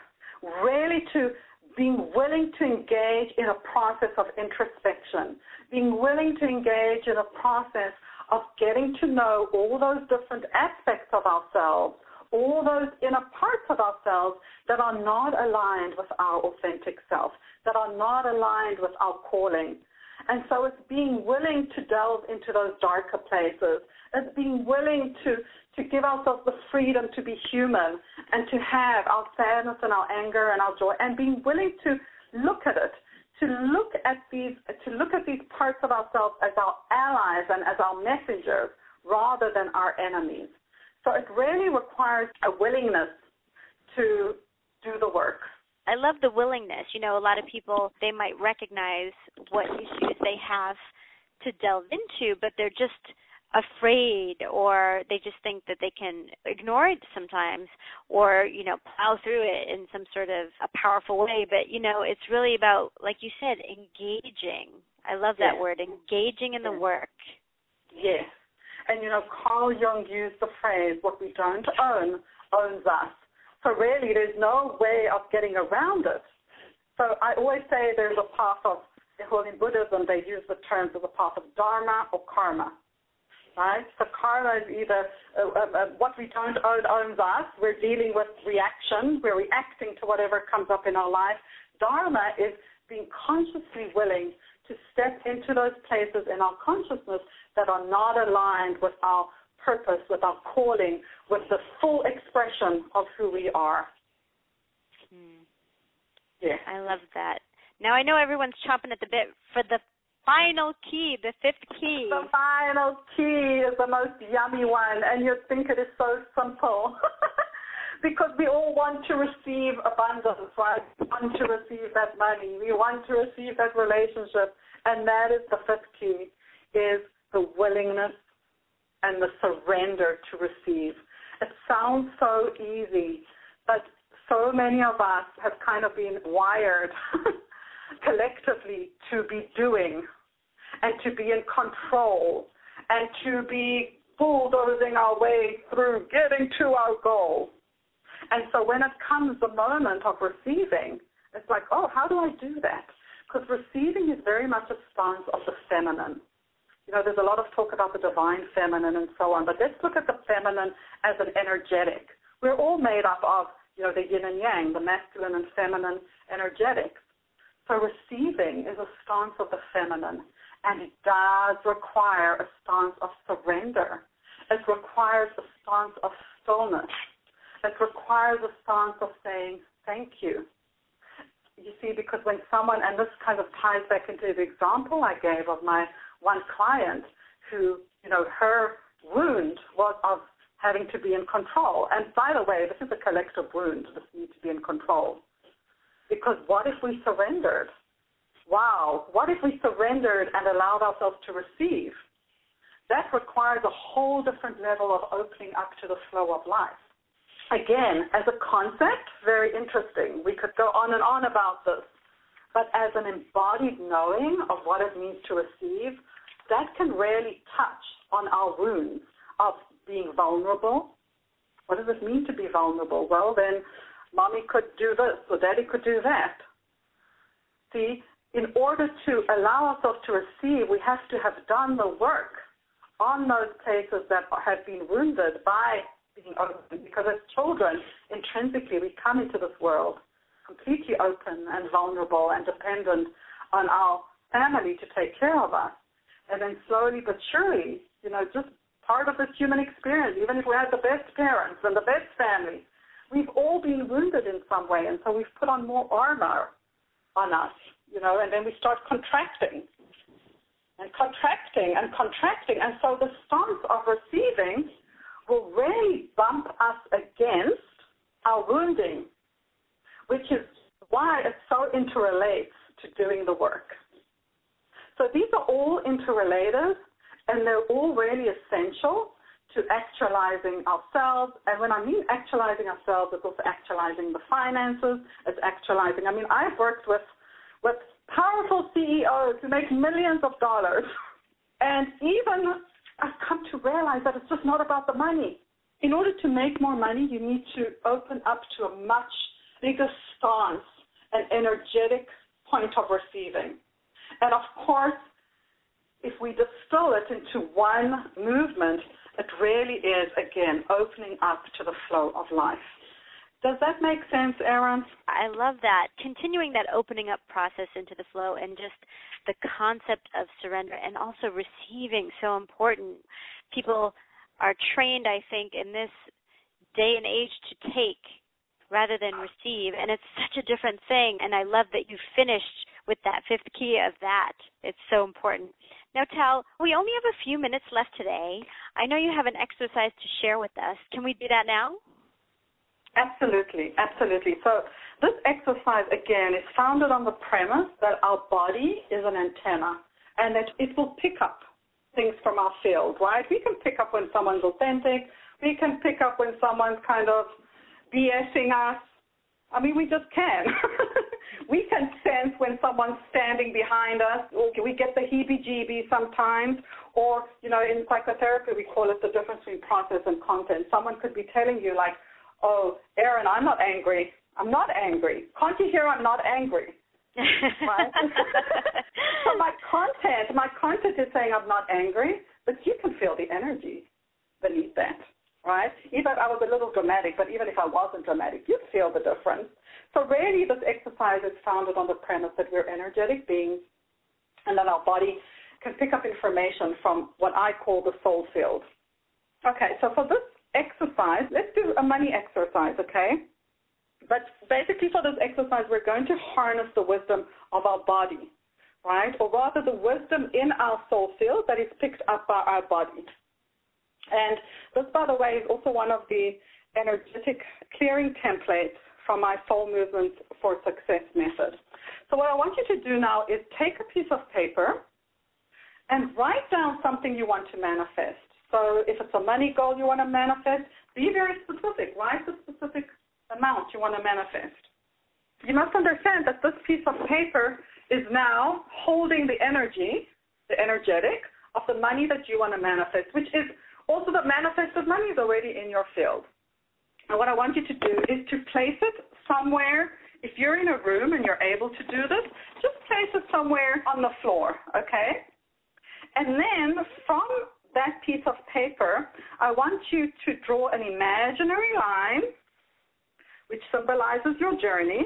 really to being willing to engage in a process of introspection, being willing to engage in a process of getting to know all those different aspects of ourselves, all those inner parts of ourselves that are not aligned with our authentic self, that are not aligned with our calling. And so it's being willing to delve into those darker places. It's being willing to give ourselves the freedom to be human and to have our sadness and our anger and our joy, and being willing to look at it, to look at these parts of ourselves as our allies and as our messengers rather than our enemies. So it really requires a willingness to do the work. I love the willingness. A lot of people, they might recognize what issues they have to delve into, but they're just afraid, or they just think that they can ignore it sometimes, or, plow through it in some sort of a powerful way. But, it's really about, like you said, engaging. I love that word, engaging in the work. Yes. And, Carl Jung used the phrase, what we don't own owns us. So really, there's no way of getting around it. So I always say there's a path of, in Buddhism, they use the terms of the path of dharma or karma, right? So karma is either what we don't own owns us. We're dealing with reaction. We're reacting to whatever comes up in our life. Dharma is being consciously willing to step into those places in our consciousness that are not aligned with our purpose, with our calling, with the full expression of who we are. Yeah. I love that. Now, I know everyone's chomping at the bit for the final key, the fifth key. The final key is the most yummy one, and you'd think it is so simple. Because we all want to receive abundance, right? We want to receive that money. We want to receive that relationship. And that is the fifth key, is the willingness and the surrender to receive. It sounds so easy, but so many of us have kind of been wired collectively to be doing and to be in control and to be bulldozing our way through getting to our goal. And so when it comes the moment of receiving, it's like, oh, how do I do that? Because receiving is very much a stance of the feminine. There's a lot of talk about the divine feminine and so on, but let's look at the feminine as an energetic. We're all made up of, the yin and yang, the masculine and feminine energetics. So receiving is a stance of the feminine, and it does require a stance of surrender. It requires a stance of stillness. It requires a stance of saying, thank you. you see, because when someone, and this kind of ties back into the example I gave of my one client who, her wound was of having to be in control. And by the way, this is a collective wound, this need to be in control. Because what if we surrendered? Wow, what if we surrendered and allowed ourselves to receive? That requires a whole different level of opening up to the flow of life. Again, as a concept, very interesting. We could go on and on about this. But as an embodied knowing of what it means to receive, that can really touch on our wounds of being vulnerable. What does it mean to be vulnerable? Well, then mommy could do this or daddy could do that. See, in order to allow ourselves to receive, we have to have done the work on those places that have been wounded by being open. Because as children, intrinsically, we come into this world completely open and vulnerable and dependent on our family to take care of us. And then slowly but surely, just part of this human experience, even if we had the best parents and the best family, we've all been wounded in some way. And so we've put on more armor on us, and then we start contracting and contracting and contracting. And so the stance of receiving will really bump us against our wounding, which is why it so interrelates to doing the work. So these are all interrelated, and they're all really essential to actualizing ourselves. And when I mean actualizing ourselves, it's also actualizing the finances. It's actualizing, I've worked with powerful CEOs who make millions of dollars. And even I've come to realize that it's just not about the money. In order to make more money, you need to open up to a much bigger stance, an energetic point of receiving. And of course, if we distill it into one movement, it really is, again, opening up to the flow of life. Does that make sense, Erin? I love that. Continuing that opening up process into the flow and just the concept of surrender and also receiving, so important. People are trained, I think, in this day and age to take rather than receive, and it's such a different thing. And I love that you finished with that fifth key of that. It's so important. Now, Tal, we only have a few minutes left today. I know you have an exercise to share with us. Can we do that now? Absolutely, absolutely. So this exercise, again, is founded on the premise that our body is an antenna and that it will pick up things from our field, right? We can pick up when someone's authentic. We can pick up when someone's kind of BSing us. We just can. We can sense when someone's standing behind us, or we get the heebie-jeebies sometimes, or, in psychotherapy we call it the difference between process and content. Someone could be telling you like, oh, Erin, I'm not angry. I'm not angry. Can't you hear I'm not angry? Right? So my content is saying I'm not angry, but you can feel the energy beneath that, right? Even I was a little dramatic, but even if I wasn't dramatic, you'd feel the difference. So really this exercise is founded on the premise that we're energetic beings and that our body can pick up information from what I call the soul field. Okay, so for this exercise, let's do a money exercise, okay? But basically for this exercise, we're going to harness the wisdom of our body, right? Or rather the wisdom in our soul field that is picked up by our body. And this, by the way, is also one of the energetic clearing templates from my Soul Movement for Success method. So what I want you to do now is take a piece of paper and write down something you want to manifest. So if it's a money goal you want to manifest, be very specific. Write the specific amount you want to manifest. You must understand that this piece of paper is now holding the energy, the energetic, of the money that you want to manifest, which is also the manifested money is already in your field. And what I want you to do is to place it somewhere. If you're in a room and you're able to do this, just place it somewhere on the floor, okay? And then from that piece of paper, I want you to draw an imaginary line which symbolizes your journey.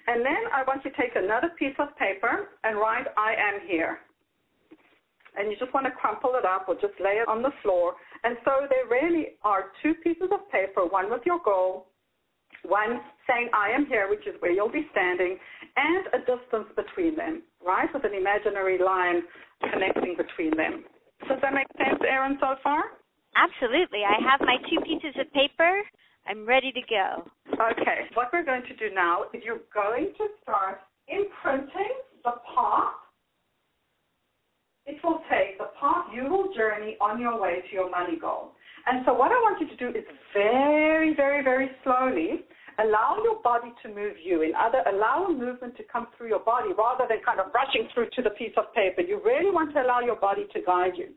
And then I want you to take another piece of paper and write, I am here. And you just want to crumple it up or just lay it on the floor. And so there really are two pieces of paper, one with your goal, one saying I am here, which is where you'll be standing, and a distance between them, right, with an imaginary line connecting between them. Does that make sense, Erin, so far? Absolutely. I have my 2 pieces of paper. I'm ready to go. Okay. What we're going to do now is you're going to start imprinting the path. It will take the path you will journey on your way to your money goal. And so what I want you to do is very, very, very slowly allow your body to move you. Allow a movement to come through your body rather than kind of rushing through to the piece of paper. You really want to allow your body to guide you.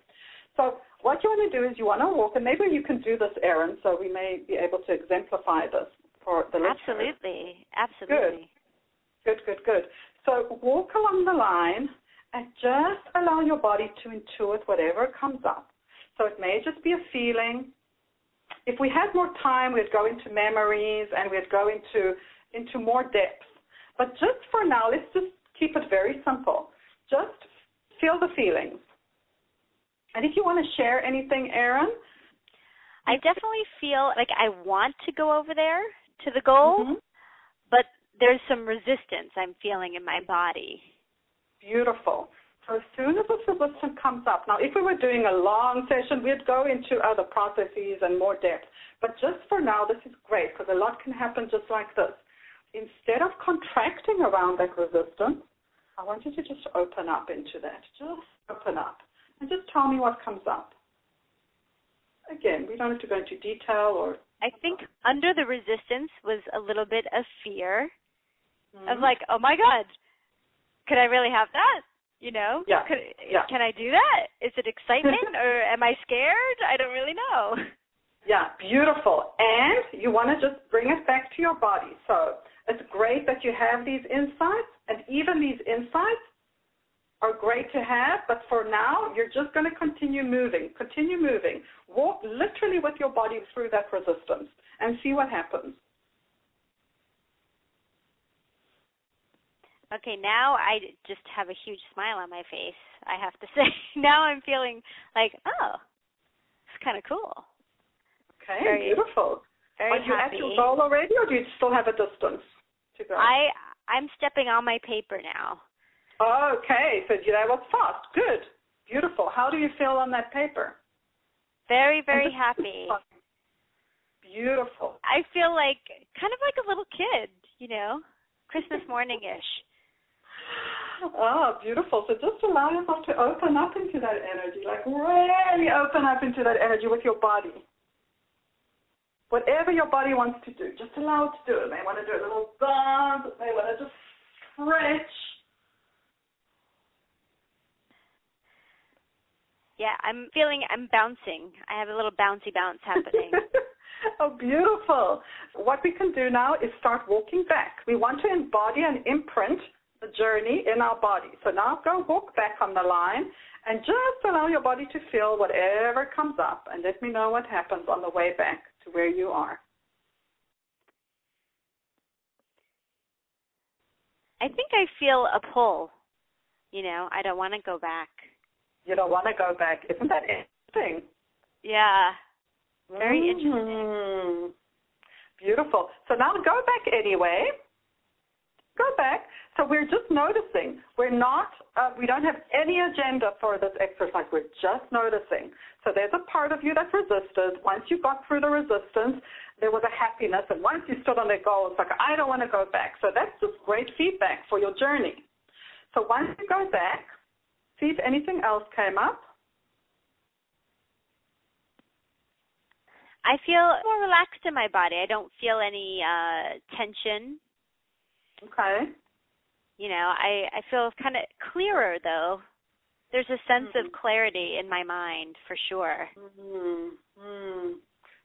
So what you want to do is you want to walk, and maybe you can do this, Erin, so we may be able to exemplify this for the listeners. Absolutely. Good. So walk along the line and just allow your body to intuit whatever comes up. So it may just be a feeling. If we had more time, we'd go into memories and we'd go into more depth. But just for now, let's just keep it very simple. Just feel the feelings. And if you want to share anything, Erin? I definitely feel like I want to go over there to the goal, but there's some resistance I'm feeling in my body. Beautiful. So as soon as this resistance comes up, now if we were doing a long session, we'd go into other processes and more depth. But just for now, this is great because a lot can happen just like this. Instead of contracting around that resistance, I want you to just open up into that. Just open up. And just tell me what comes up. Again, we don't have to go into detail or... I think under the resistance was a little bit of fear of like, oh my God, could I really have that? You know? Yeah. Can I do that? Is it excitement or am I scared? I don't really know. Yeah, beautiful. And you want to just bring it back to your body. So it's great that you have these insights, and even these insights are great to have, but for now, you're just going to continue moving. Continue moving. Walk literally with your body through that resistance and see what happens. Okay, now I just have a huge smile on my face, I have to say. Now I'm feeling like, oh, it's kind of cool. Okay, beautiful. Are you at your goal already, or do you still have a distance to go? I'm stepping on my paper now. Okay, so that was fast. Good. Beautiful. How do you feel on that paper? Very, very happy. Beautiful. I feel like kind of like a little kid, you know, Christmas morning-ish. Oh, beautiful. So just allow yourself to open up into that energy, like really open up into that energy with your body. Whatever your body wants to do, just allow it to do it. They want to do a little dance. They want to just stretch. Yeah, I'm bouncing. I have a little bouncy bounce happening. Oh, beautiful. What we can do now is start walking back. We want to embody and imprint the journey in our body. So now go walk back on the line and just allow your body to feel whatever comes up, and let me know what happens on the way back to where you are. I think I feel a pull. You know, I don't want to go back. You don't want to go back. Isn't that interesting? Yeah. Very interesting. Beautiful. So now go back anyway. Go back. So we're just noticing. We don't have any agenda for this exercise. We're just noticing. So there's a part of you that resisted. Once you got through the resistance, there was a happiness. And once you stood on the goal, it's like, I don't want to go back. So that's just great feedback for your journey. So once you go back, see if anything else came up. I feel more relaxed in my body. I don't feel any tension. Okay. You know, I feel kind of clearer, though. There's a sense of clarity in my mind, for sure.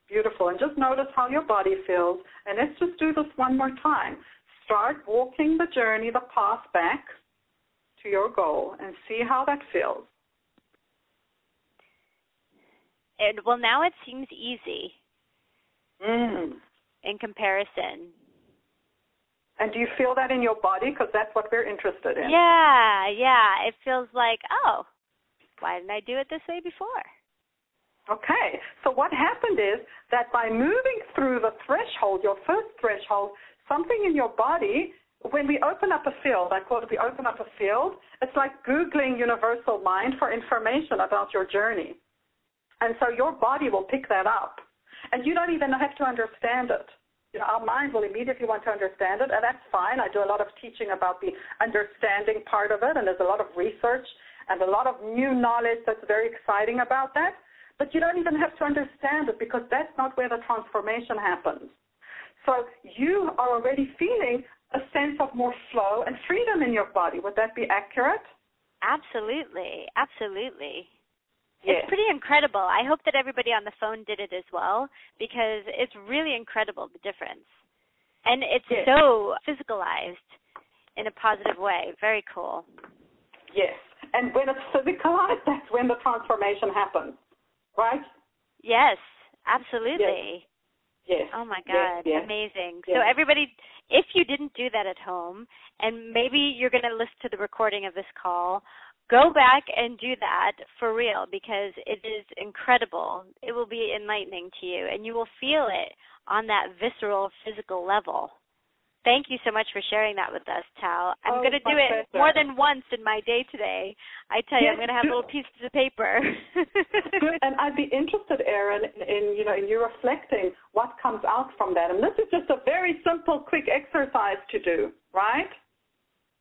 Beautiful. And just notice how your body feels. And let's just do this one more time. Start walking the journey, the path back to your goal, and see how that feels. And well, now it seems easy in comparison. And do you feel that in your body? Because that's what we're interested in. Yeah. It feels like, oh, why didn't I do it this way before? Okay, so what happened is that by moving through the threshold, your first threshold, something in your body, when we open up a field, I call it we open up a field, it's like Googling universal mind for information about your journey. And so your body will pick that up. And you don't even have to understand it. You know, our mind will immediately want to understand it, and that's fine. I do a lot of teaching about the understanding part of it, and there's a lot of research and a lot of new knowledge that's very exciting about that. But you don't even have to understand it because that's not where the transformation happens. So you are already feeling a sense of more flow and freedom in your body. Would that be accurate? Absolutely. Absolutely. Yes. It's pretty incredible. I hope that everybody on the phone did it as well, because it's really incredible, the difference. And it's so physicalized in a positive way. Very cool. Yes. And when it's physicalized, that's when the transformation happens, right? Yes, absolutely. Yes. Oh, my God. Yes. Amazing. Yes. So everybody, if you didn't do that at home, and maybe you're going to listen to the recording of this call, go back and do that for real, because it is incredible. It will be enlightening to you, and you will feel it on that visceral, physical level. Thank you so much for sharing that with us, Tal. I'm going to do it more than once in my day today. I tell you, I'm going to have little pieces of paper. Good, and I'd be interested, Erin, in you reflecting what comes out from that. And this is just a very simple, quick exercise to do, right?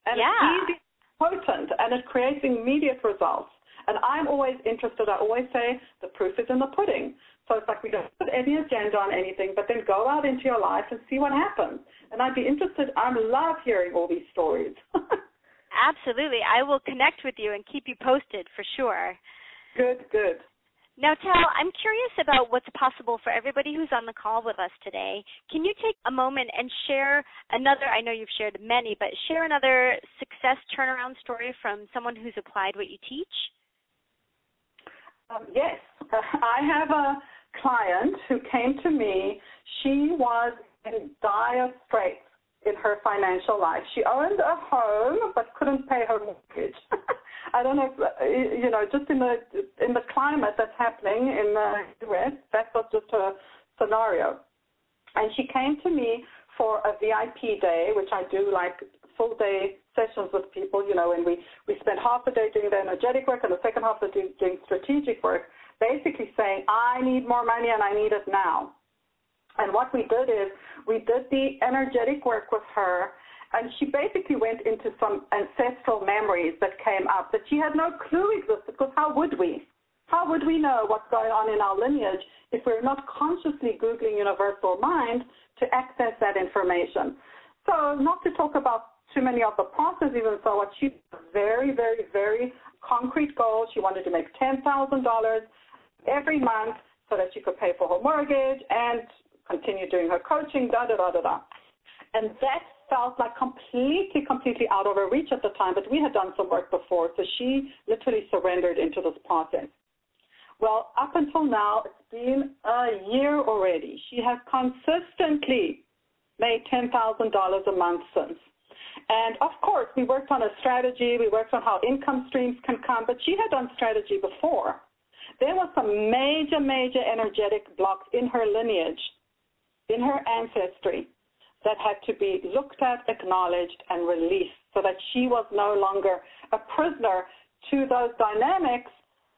And it's easy, potent, and it creates immediate results. And I'm always interested. I always say the proof is in the pudding. So it's like we don't put any agenda on anything, but then go out into your life and see what happens. And I'd be interested. I love hearing all these stories. Absolutely. I will connect with you and keep you posted for sure. Good, good. Now, Tal, I'm curious about what's possible for everybody who's on the call with us today. Can you take a moment and share another, I know you've shared many, but share another success turnaround story from someone who's applied what you teach? Yes. I have a client who came to me. She was in dire straits in her financial life. She owned a home but couldn't pay her mortgage. I don't know if, just in the climate that's happening in the U.S., that was just a scenario. And she came to me for a VIP day, which I do like full day sessions with people, and we spend half the day doing the energetic work and the second half of the day doing strategic work, basically saying, I need more money and I need it now. And what we did is we did the energetic work with her, and she basically went into some ancestral memories that came up that she had no clue existed, because how would we? How would we know what's going on in our lineage if we're not consciously Googling universal mind to access that information? So not to talk about too many of the processes and so on, she had a very, very, very concrete goal. She wanted to make $10,000 every month so that she could pay for her mortgage and continue doing her coaching, da-da-da-da-da. And that felt like completely out of her reach at the time, but we had done some work before, so she literally surrendered into this process. Well, up until now, it's been a year already. She has consistently made $10,000 a month since. And, of course, we worked on a strategy. We worked on how income streams can come, but she had done strategy before. There was some major, major energetic blocks in her lineage, in her ancestry, that had to be looked at, acknowledged, and released so that she was no longer a prisoner to those dynamics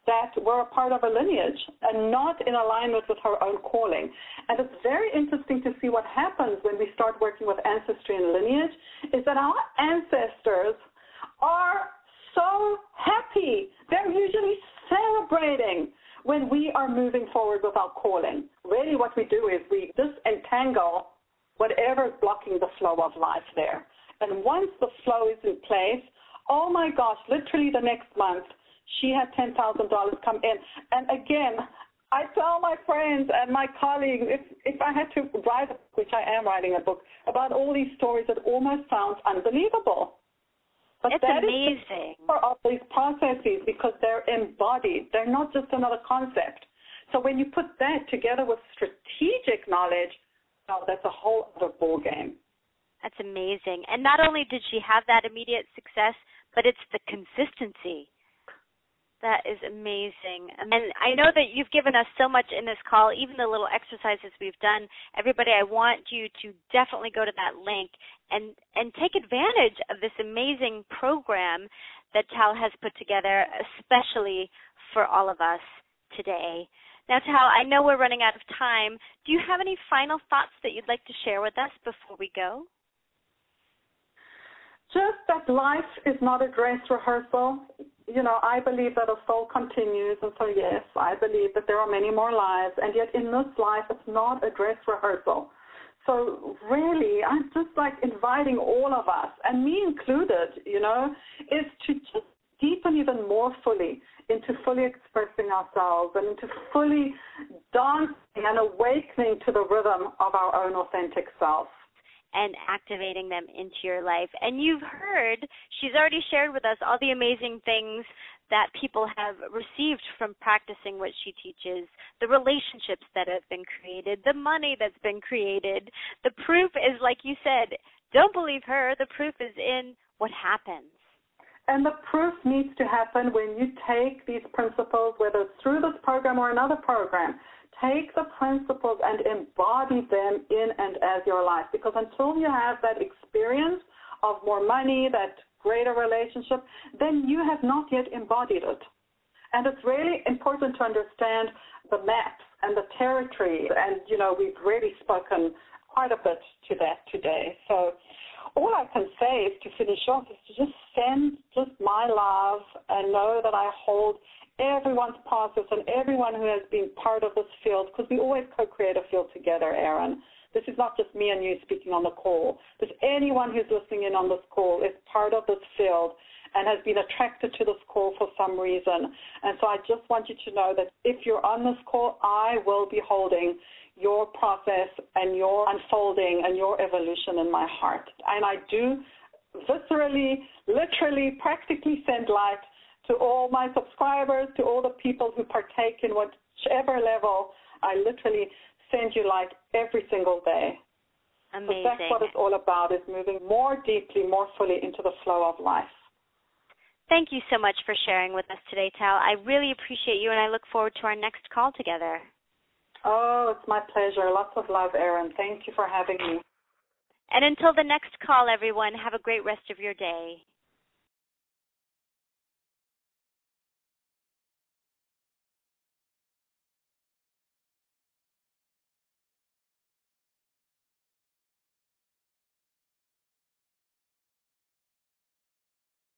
that were a part of her lineage and not in alignment with her own calling. And it's very interesting to see what happens when we start working with ancestry and lineage, is that our ancestors are so happy. They're usually celebrating when we are moving forward with our calling. Really what we do is we disentangle whatever is blocking the flow of life there. And once the flow is in place, oh my gosh, literally the next month, she had $10,000 come in. And again, I tell my friends and my colleagues, if I had to write a book, which I am writing a book, about all these stories, it almost sounds unbelievable. But it's that amazing. Is the power of these processes, because they're embodied. They're not just another concept. So when you put that together with strategic knowledge, oh, that's a whole other ball game. That's amazing. And not only did she have that immediate success, but it's the consistency. That is amazing. And I know that you've given us so much in this call, even the little exercises we've done. Everybody, I want you to definitely go to that link and take advantage of this amazing program that Tal has put together, especially for all of us today. Now, Tal, I know we're running out of time. Do you have any final thoughts that you'd like to share with us before we go? Just that life is not a dress rehearsal. You know, I believe that a soul continues, and so yes, I believe that there are many more lives, and yet in this life, it's not a dress rehearsal. So really, I'm just like inviting all of us, and me included, you know, is to just deepen even more fully into fully expressing ourselves and into fully dancing and awakening to the rhythm of our own authentic self. And activating them into your life. And you've heard, she's already shared with us all the amazing things that people have received from practicing what she teaches, the relationships that have been created, the money that's been created. The proof is, like you said, don't believe her, the proof is in what happens. And the proof needs to happen when you take these principles, whether it's through this program or another program. Take the principles and embody them in and as your life, because until you have that experience of more money, that greater relationship, then you have not yet embodied it. And it's really important to understand the maps and the territory, and, you know, we've really spoken quite a bit to that today. So all I can say is to finish off is to just send just my love and know that I hold everyone's process and everyone who has been part of this field, because we always co-create a field together, Aaron. This is not just me and you speaking on the call. There's anyone who's listening in on this call is part of this field and has been attracted to this call for some reason. And so I just want you to know that if you're on this call, I will be holding your process and your unfolding and your evolution in my heart. And I do viscerally, literally, practically send light to all my subscribers, to all the people who partake in whichever level. I literally send you light every single day. Amazing. So that's what it's all about, is moving more deeply, more fully into the flow of life. Thank you so much for sharing with us today, Tal. I really appreciate you, and I look forward to our next call together. Oh, it's my pleasure. Lots of love, Erin. Thank you for having me. And until the next call, everyone, have a great rest of your day.